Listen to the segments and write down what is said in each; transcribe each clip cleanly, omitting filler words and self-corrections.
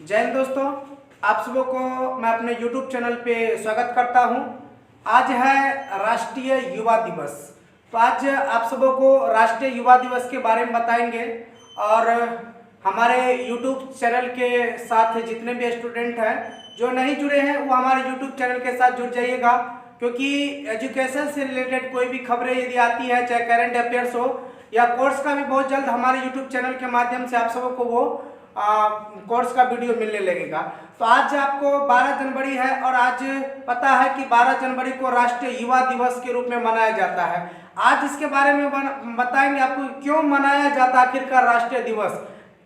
जय हिंद दोस्तों, आप सबों को मैं अपने YouTube चैनल पे स्वागत करता हूं। आज है राष्ट्रीय युवा दिवस। तो आज आप सबों को राष्ट्रीय युवा दिवस के बारे में बताएंगे और हमारे YouTube चैनल के साथ जितने भी स्टूडेंट हैं जो नहीं जुड़े हैं वो हमारे YouTube चैनल के साथ जुड़ जाइएगा, क्योंकि एजुकेशन से रिलेटेड कोई भी खबरें यदि आती है, चाहे करंट अफेयर्स हो या कोर्स का भी, बहुत जल्द हमारे YouTube चैनल के माध्यम से आप सबों को वो कोर्स का वीडियो मिलने लगेगा। तो आज आपको 12 जनवरी है और आज पता है कि 12 जनवरी को राष्ट्रीय युवा दिवस के रूप में मनाया जाता है। आज इसके बारे में बताएंगे आपको क्यों मनाया जाता है आखिरकार राष्ट्रीय दिवस,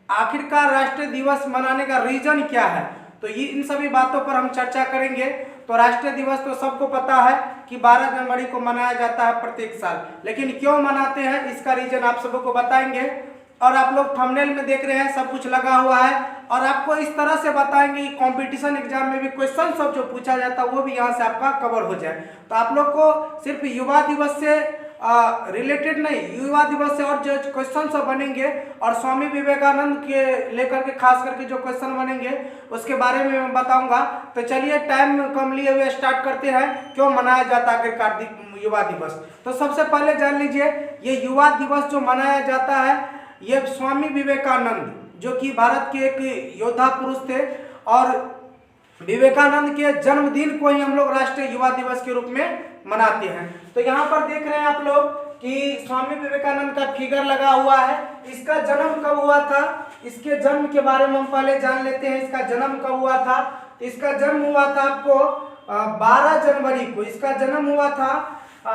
आखिरकार राष्ट्रीय दिवस मनाने का रीजन क्या है। तो ये इन सभी बातों पर हम चर्चा करेंगे। तो राष्ट्रीय दिवस तो सबको पता है कि 12 जनवरी को मनाया जाता है प्रत्येक साल, लेकिन क्यों मनाते हैं इसका रीजन आप सबको बताएंगे। और आप लोग थंबनेल में देख रहे हैं सब कुछ लगा हुआ है और आपको इस तरह से बताएंगे कि कंपटीशन एग्जाम में भी क्वेश्चन सब जो पूछा जाता है वो भी यहाँ से आपका कवर हो जाए। तो आप लोग को सिर्फ युवा दिवस से रिलेटेड नहीं, युवा दिवस से और जो क्वेश्चन सब बनेंगे और स्वामी विवेकानंद के लेकर के खास करके जो क्वेश्चन बनेंगे उसके बारे में मैं बताऊंगा। तो चलिए टाइम कम लिए हुए स्टार्ट करते हैं, क्यों मनाया जाता है आखिरकार युवा दिवस। तो सबसे पहले जान लीजिए, ये युवा दिवस जो मनाया जाता है ये स्वामी विवेकानंद जो कि भारत के एक योद्धा पुरुष थे और विवेकानंद के जन्मदिन को ही हम लोग राष्ट्रीय युवा दिवस के रूप में मनाते हैं। तो यहाँ पर देख रहे हैं आप लोग कि स्वामी विवेकानंद का फिगर लगा हुआ है। इसका जन्म कब हुआ था, इसके जन्म के बारे में हम पहले जान लेते हैं। इसका जन्म कब हुआ था? इसका जन्म हुआ था आपको 12 जनवरी को। इसका जन्म हुआ था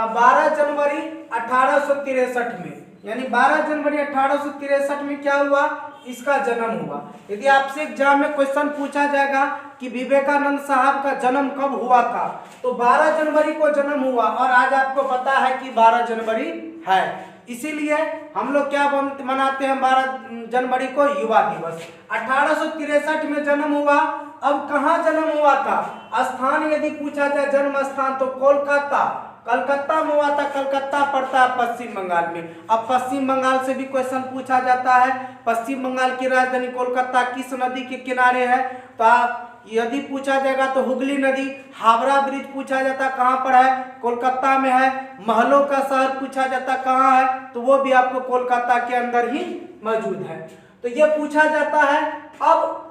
12 जनवरी 1863 में, यानी 12 जनवरी 1863 में क्या हुआ, इसका जन्म हुआ। यदि आपसे एग्जाम में क्वेश्चन पूछा जाएगा कि विवेकानंद साहब का जन्म कब हुआ था, तो 12 जनवरी को जन्म हुआ और आज आपको पता है कि 12 जनवरी है। इसीलिए हम लोग क्या मनाते हैं 12 जनवरी को, युवा दिवस। 1863 में जन्म हुआ। अब कहाँ जन्म हुआ था, स्थान यदि पूछा जाए जन्म स्थान तो कोलकाता, कलकत्ता में हुआ था। कलकत्ता पड़ता है पश्चिम बंगाल में। अब पश्चिम बंगाल से भी क्वेश्चन पूछा जाता है। पश्चिम बंगाल की राजधानी कोलकाता किस नदी के किनारे है, तो आप यदि पूछा जाएगा तो हुगली नदी। हावड़ा ब्रिज पूछा जाता कहाँ पर है, कोलकाता में है। महलों का शहर पूछा जाता कहाँ है, तो वो भी आपको कोलकाता के अंदर ही मौजूद है। तो ये पूछा जाता है। अब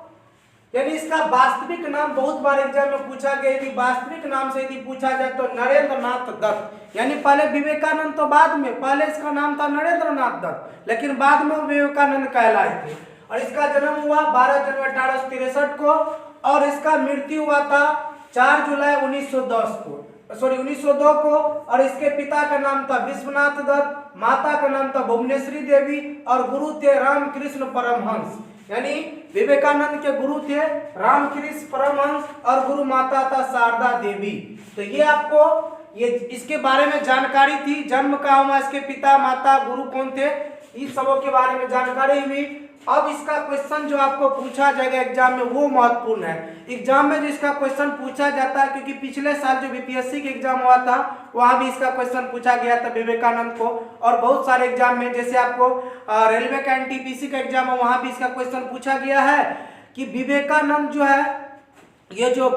यानी इसका वास्तविक नाम बहुत बार एग्जाम में पूछा गया। यदि वास्तविक नाम से यदि पूछा जाए तो नरेंद्र नाथ दत्त, यानी पहले विवेकानंद तो बाद में, पहले इसका नाम था नरेंद्र नाथ दत्त, लेकिन बाद में विवेकानंद कहलाए थे। और इसका जन्म हुआ 12 जनवरी 1863 को और इसका मृत्यु हुआ था 4 जुलाई 1902 को। और इसके पिता का नाम था विश्वनाथ दत्त, माता का नाम था भुवनेश्वरी देवी और गुरु थे रामकृष्ण परमहंस। यानी विवेकानंद के गुरु थे रामकृष्ण परमहंस और गुरु माता था शारदा देवी। तो ये आपको ये इसके बारे में जानकारी थी। जन्म कहाँ हुआ, इसके पिता माता गुरु कौन थे, इस सबों के बारे में जानकारी हुई। अब इसका क्वेश्चन जो आपको पूछा जाएगा एग्जाम में वो महत्वपूर्ण है। एग्जाम में जो इसका क्वेश्चन पूछा जाता है, क्योंकि पिछले साल जो बीपीएससी के एग्जाम हुआ था वहां भी इसका क्वेश्चन पूछा गया था विवेकानंद को, और बहुत सारे एग्जाम में, जैसे आपको रेलवे का एनटीपीसी का एग्जाम है वहां भी इसका क्वेश्चन पूछा गया है कि विवेकानंद जो है, ये जो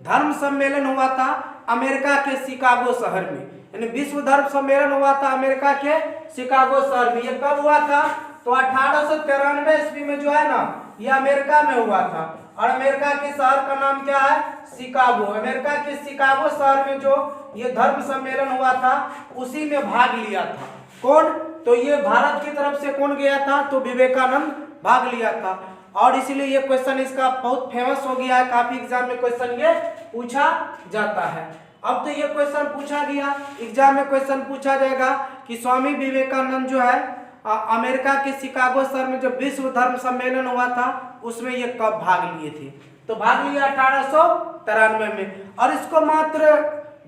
धर्म सम्मेलन हुआ था अमेरिका के शिकागो शहर में, यानी विश्व धर्म सम्मेलन हुआ था अमेरिका के शिकागो शहर में। ये कब हुआ था, तो 1893 ईस्वी में जो है ना, ये अमेरिका में हुआ था। और अमेरिका के शहर का नाम क्या है, शिकागो। अमेरिका के शिकागो शहर में जो ये धर्म सम्मेलन हुआ था उसी में भाग लिया था कौन, तो ये भारत की तरफ से कौन गया था, तो विवेकानंद भाग लिया था। और इसीलिए ये क्वेश्चन इसका बहुत फेमस हो गया है, काफी एग्जाम में क्वेश्चन ये पूछा जाता है। अब तो ये क्वेश्चन पूछा गया, एग्जाम में क्वेश्चन पूछा जाएगा कि स्वामी विवेकानंद जो है अमेरिका के शिकागो शहर में जो विश्व धर्म सम्मेलन हुआ था उसमें ये कब भाग लिए थे, तो भाग लिया 1893 में। और इसको मात्र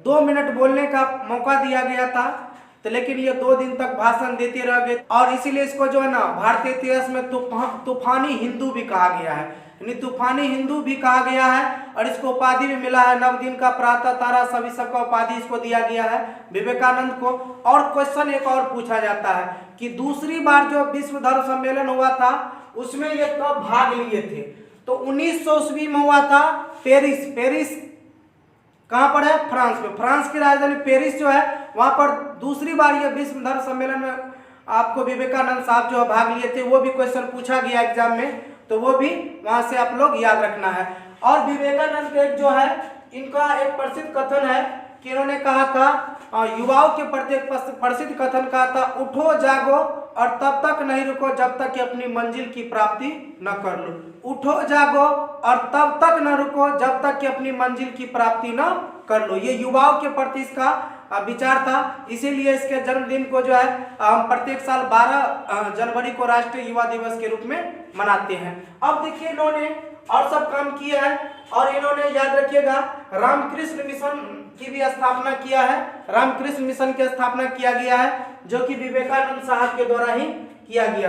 2 मिनट बोलने का मौका दिया गया था, तो लेकिन ये 2 दिन तक भाषण देते रह गए और इसीलिए इसको जो है ना भारतीय इतिहास में तूफानी हिंदू भी कहा गया है, यानी तूफानी हिंदू भी कहा गया है। और इसको उपाधि भी मिला है, नवदिन का प्रातः तारा, सभी सबका उपाधि इसको दिया गया है विवेकानंद को। और क्वेश्चन एक और पूछा जाता है कि दूसरी बार जो विश्व धर्म सम्मेलन हुआ था उसमें ये कब भाग लिए थे, तो 1900 ईस्वी में हुआ था पेरिस। पेरिस कहाँ पर है? फ्रांस में। फ्रांस की राजधानी पेरिस जो है वहाँ पर दूसरी बार ये विश्व धर्म सम्मेलन में आपको विवेकानंद साहब जो भाग लिए थे, वो भी क्वेश्चन पूछा गया एग्जाम में, तो वो भी वहाँ से आप लोग याद रखना है। और विवेकानंद एक जो है इनका एक प्रसिद्ध कथन है कि इन्होंने कहा था, युवाओं के प्रति एक प्रसिद्ध कथन कहा था, उठो जागो और तब तक नहीं रुको जब तक कि अपनी मंजिल की प्राप्ति न कर लो। उठो जागो और तब तक न रुको जब तक कि अपनी मंजिल की प्राप्ति न कर लो। ये युवाओं के प्रति इसका विचार था, इसीलिए इसके जन्मदिन को जो है हम प्रत्येक साल 12 जनवरी को राष्ट्रीय युवा दिवस के रूप में मनाते हैं। अब देखिए इन्होंने और सब काम किया है और इन्होंने याद रखिएगा रामकृष्ण मिशन की भी स्थापना किया है। रामकृष्ण मिशन की स्थापना किया गया है जो कि विवेकानंद साहब के द्वारा ही किया गया।